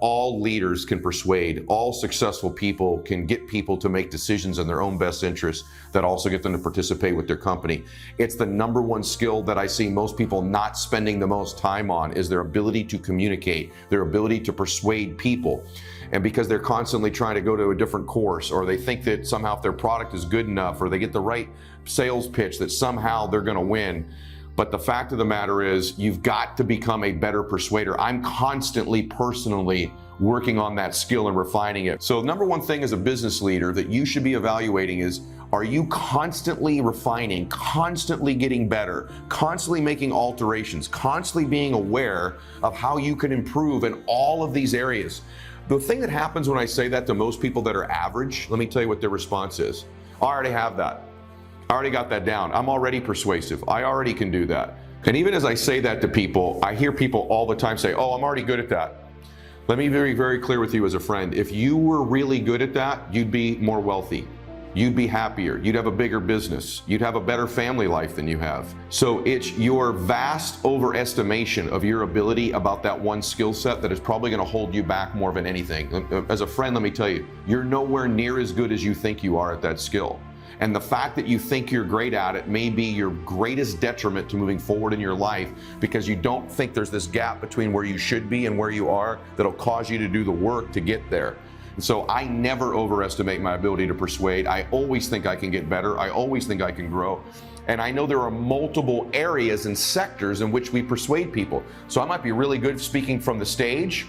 All leaders can persuade. All successful people can get people to make decisions in their own best interest that also get them to participate with their company. It's the number one skill that I see most people not spending the most time on, is their ability to communicate, their ability to persuade people. And because they're constantly trying to go to a different course, or they think that somehow if their product is good enough, or they get the right sales pitch, that somehow they're going to win. But the fact of the matter is, you've got to become a better persuader. I'm constantly, personally working on that skill and refining it. So number one thing as a business leader that you should be evaluating is, are you constantly refining, constantly getting better, constantly making alterations, constantly being aware of how you can improve in all of these areas? The thing that happens when I say that to most people that are average, let me tell you what their response is. I already have that. I already got that down. I'm already persuasive. I already can do that. And even as I say that to people, I hear people all the time say, oh, I'm already good at that. Let me be very, very clear with you as a friend. If you were really good at that, you'd be more wealthy. You'd be happier. You'd have a bigger business. You'd have a better family life than you have. So it's your vast overestimation of your ability about that one skill set that is probably going to hold you back more than anything. As a friend, let me tell you, you're nowhere near as good as you think you are at that skill. And the fact that you think you're great at it may be your greatest detriment to moving forward in your life, because you don't think there's this gap between where you should be and where you are that'll cause you to do the work to get there. And so I never overestimate my ability to persuade. I always think I can get better. I always think I can grow. And I know there are multiple areas and sectors in which we persuade people. So I might be really good speaking from the stage,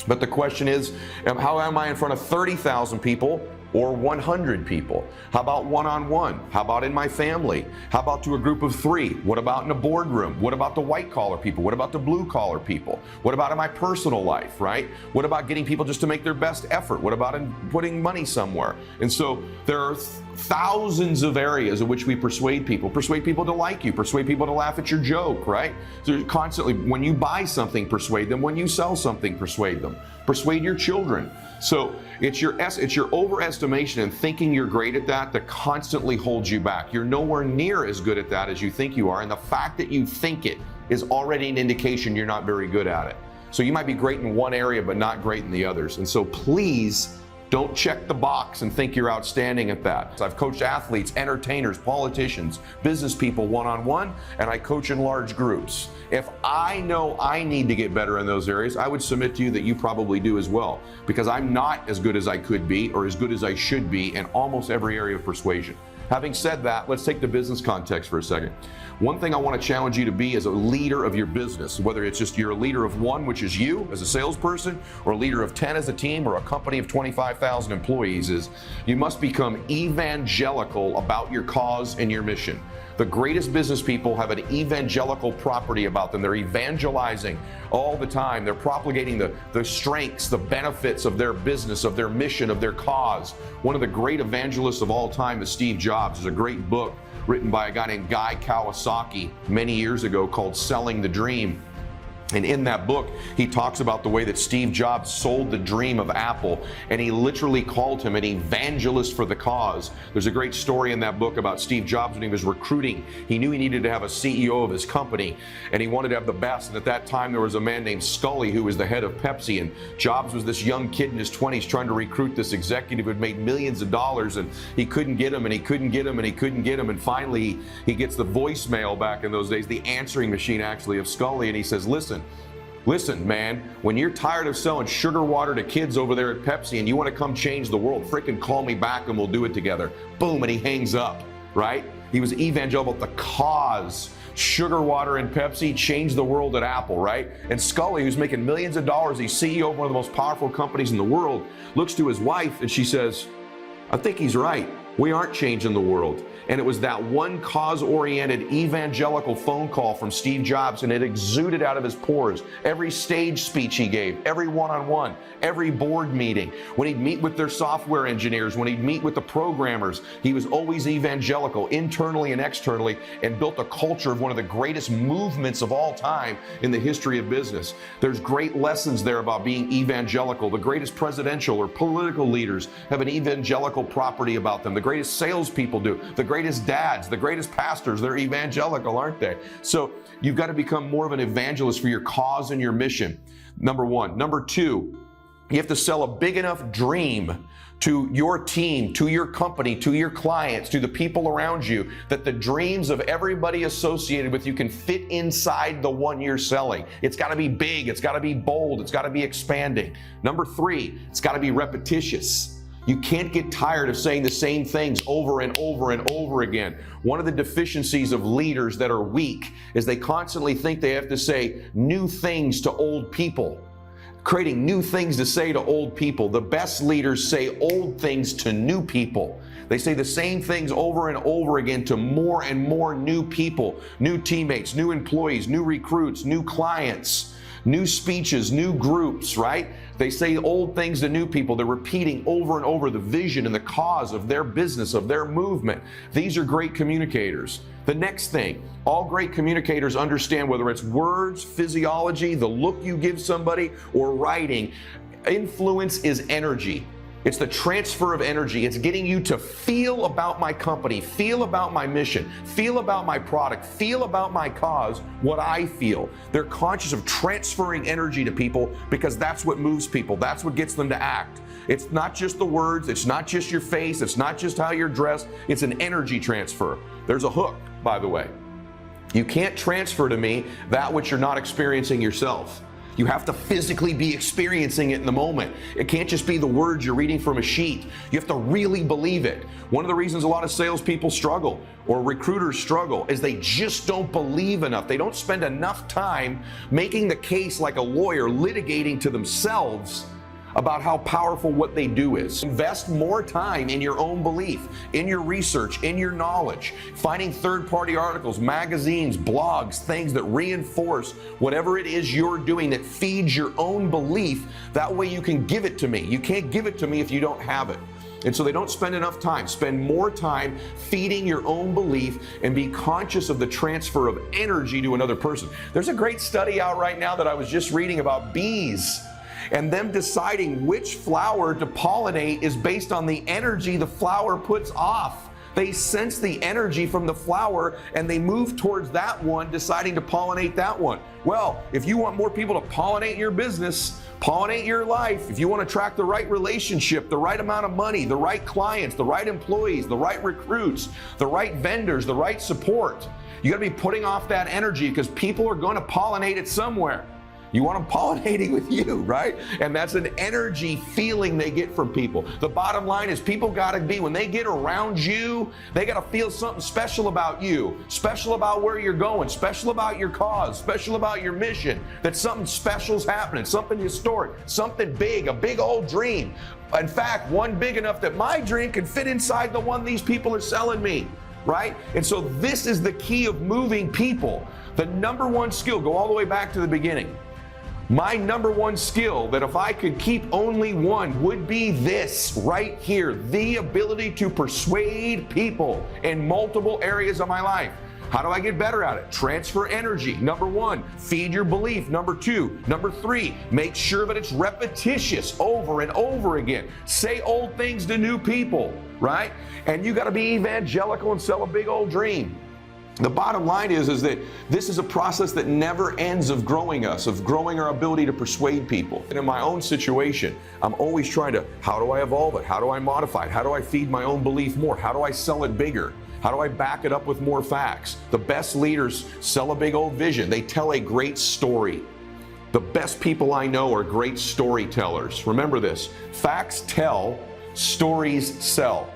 but the question is, how am I in front of 30,000 people or 100 people? How about one-on-one? How about in my family? How about to a group of 3? What about in a boardroom? What about the white-collar people? What about the blue-collar people? What about in my personal life, right? What about getting people just to make their best effort? What about in putting money somewhere? And so there are thousands of areas in which we persuade people to like you, persuade people to laugh at your joke, right? So constantly, when you buy something, persuade them. When you sell something, persuade them. Persuade your children. So it's your overestimation and thinking you're great at that constantly holds you back. You're nowhere near as good at that as you think you are. And the fact that you think it is already an indication you're not very good at it. So you might be great in one area, but not great in the others. And so please don't check the box and think you're outstanding at that. I've coached athletes, entertainers, politicians, business people one-on-one, and I coach in large groups. If I know I need to get better in those areas, I would submit to you that you probably do as well, because I'm not as good as I could be or as good as I should be in almost every area of persuasion. Having said that, let's take the business context for a second. One thing I want to challenge you to be as a leader of your business, whether it's just you're a leader of one, which is you as a salesperson, or a leader of 10 as a team, or a company of 25,000 employees, is you must become evangelical about your cause and your mission. The greatest business people have an evangelical property about them. They're evangelizing all the time. They're propagating the strengths, the benefits of their business, of their mission, of their cause. One of the great evangelists of all time is Steve Jobs. There's a great book written by a guy named Guy Kawasaki many years ago called Selling the Dream. And in that book, he talks about the way that Steve Jobs sold the dream of Apple, and he literally called him an evangelist for the cause. There's a great story in that book about Steve Jobs when he was recruiting. He knew he needed to have a CEO of his company, and he wanted to have the best. And at that time, there was a man named Scully who was the head of Pepsi, and Jobs was this young kid in his 20s trying to recruit this executive who had made millions of dollars, and he couldn't get him, and he couldn't get him, and he couldn't get him. And finally, he gets the voicemail back in those days, the answering machine actually of Scully, and he says, Listen, man, when you're tired of selling sugar water to kids over there at Pepsi and you want to come change the world, frickin' call me back and we'll do it together. Boom, and he hangs up, right? He was evangelical about the cause. Sugar water and Pepsi changed the world at Apple, right? And Scully, who's making millions of dollars, he's CEO of one of the most powerful companies in the world, looks to his wife and she says, I think he's right. We aren't changing the world. And it was that one cause-oriented evangelical phone call from Steve Jobs, and it exuded out of his pores. Every stage speech he gave, every one-on-one, every board meeting, when he'd meet with their software engineers, when he'd meet with the programmers, he was always evangelical, internally and externally, and built a culture of one of the greatest movements of all time in the history of business. There's great lessons there about being evangelical. The greatest presidential or political leaders have an evangelical property about them. The greatest salespeople do. The greatest dads, the greatest pastors, they're evangelical, aren't they? So you've got to become more of an evangelist for your cause and your mission, number one. Number two, You have to sell a big enough dream to your team, to your company, to your clients, to the people around you, that the dreams of everybody associated with you can fit inside the one you're selling. It's got to be big, it's got to be bold, it's got to be expanding. Number 3, it's got to be repetitious. You can't get tired of saying the same things over and over and over again. One of the deficiencies of leaders that are weak is they constantly think they have to say new things to old people. Creating new things to say to old people. The best leaders say old things to new people. They say the same things over and over again to more and more new people, new teammates, new employees, new recruits, new clients, new speeches, new groups, right? They say old things to new people. They're repeating over and over the vision and the cause of their business, of their movement. These are great communicators. The next thing, all great communicators understand, whether it's words, physiology, the look you give somebody, or writing, influence is energy. It's the transfer of energy. It's getting you to feel about my company, feel about my mission, feel about my product, feel about my cause, what I feel. They're conscious of transferring energy to people because that's what moves people. That's what gets them to act. It's not just the words, it's not just your face, it's not just how you're dressed, it's an energy transfer. There's a hook, by the way. You can't transfer to me that which you're not experiencing yourself. You have to physically be experiencing it in the moment. It can't just be the words you're reading from a sheet. You have to really believe it. One of the reasons a lot of salespeople struggle or recruiters struggle is they just don't believe enough. They don't spend enough time making the case like a lawyer, litigating to themselves about how powerful what they do is. Invest more time in your own belief, in your research, in your knowledge, finding third-party articles, magazines, blogs, things that reinforce whatever it is you're doing that feeds your own belief. That way you can give it to me. You can't give it to me if you don't have it. And so they don't spend enough time. Spend more time feeding your own belief and be conscious of the transfer of energy to another person. There's a great study out right now that I was just reading about bees. And them deciding which flower to pollinate is based on the energy the flower puts off. They sense the energy from the flower and they move towards that one, deciding to pollinate that one. Well, if you want more people to pollinate your business, pollinate your life, if you want to attract the right relationship, the right amount of money, the right clients, the right employees, the right recruits, the right vendors, the right support, you got to be putting off that energy because people are going to pollinate it somewhere. You want them pollinating with you, right? And that's an energy feeling they get from people. The bottom line is people got to be, when they get around you, they got to feel something special about you, special about where you're going, special about your cause, special about your mission, that something special's happening, something historic, something big, a big old dream. In fact, one big enough that my dream can fit inside the one these people are selling me, right? And so this is the key of moving people. The number one skill, go all the way back to the beginning. My number one skill, that if I could keep only one, would be this right here, the ability to persuade people in multiple areas of my life. How do I get better at it? Transfer energy. Number 1, feed your belief. Number 2, number 3, make sure that it's repetitious over and over again. Say old things to new people, right? And you got to be evangelical and sell a big old dream. The bottom line is that this is a process that never ends of growing us, of growing our ability to persuade people. And in my own situation, I'm always trying to, how do I evolve it? How do I modify it? How do I feed my own belief more? How do I sell it bigger? How do I back it up with more facts? The best leaders sell a big old vision. They tell a great story. The best people I know are great storytellers. Remember this, facts tell, stories sell.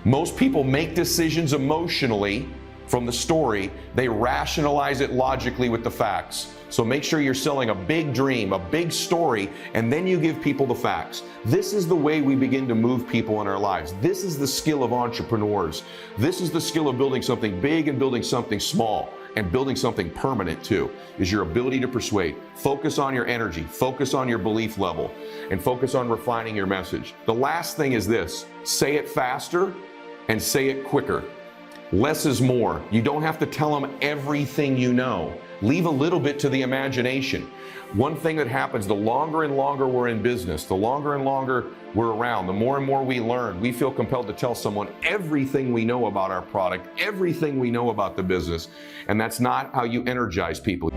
Most people make decisions emotionally from the story, they rationalize it logically with the facts. So make sure you're selling a big dream, a big story, and then you give people the facts. This is the way we begin to move people in our lives. This is the skill of entrepreneurs. This is the skill of building something big and building something small and building something permanent too, is your ability to persuade. Focus on your energy, focus on your belief level, and focus on refining your message. The last thing is this, say it faster and say it quicker. Less is more. You don't have to tell them everything you know. Leave a little bit to the imagination. One thing that happens, the longer and longer we're in business, the longer and longer we're around, the more and more we learn, we feel compelled to tell someone everything we know about our product, everything we know about the business. And that's not how you energize people.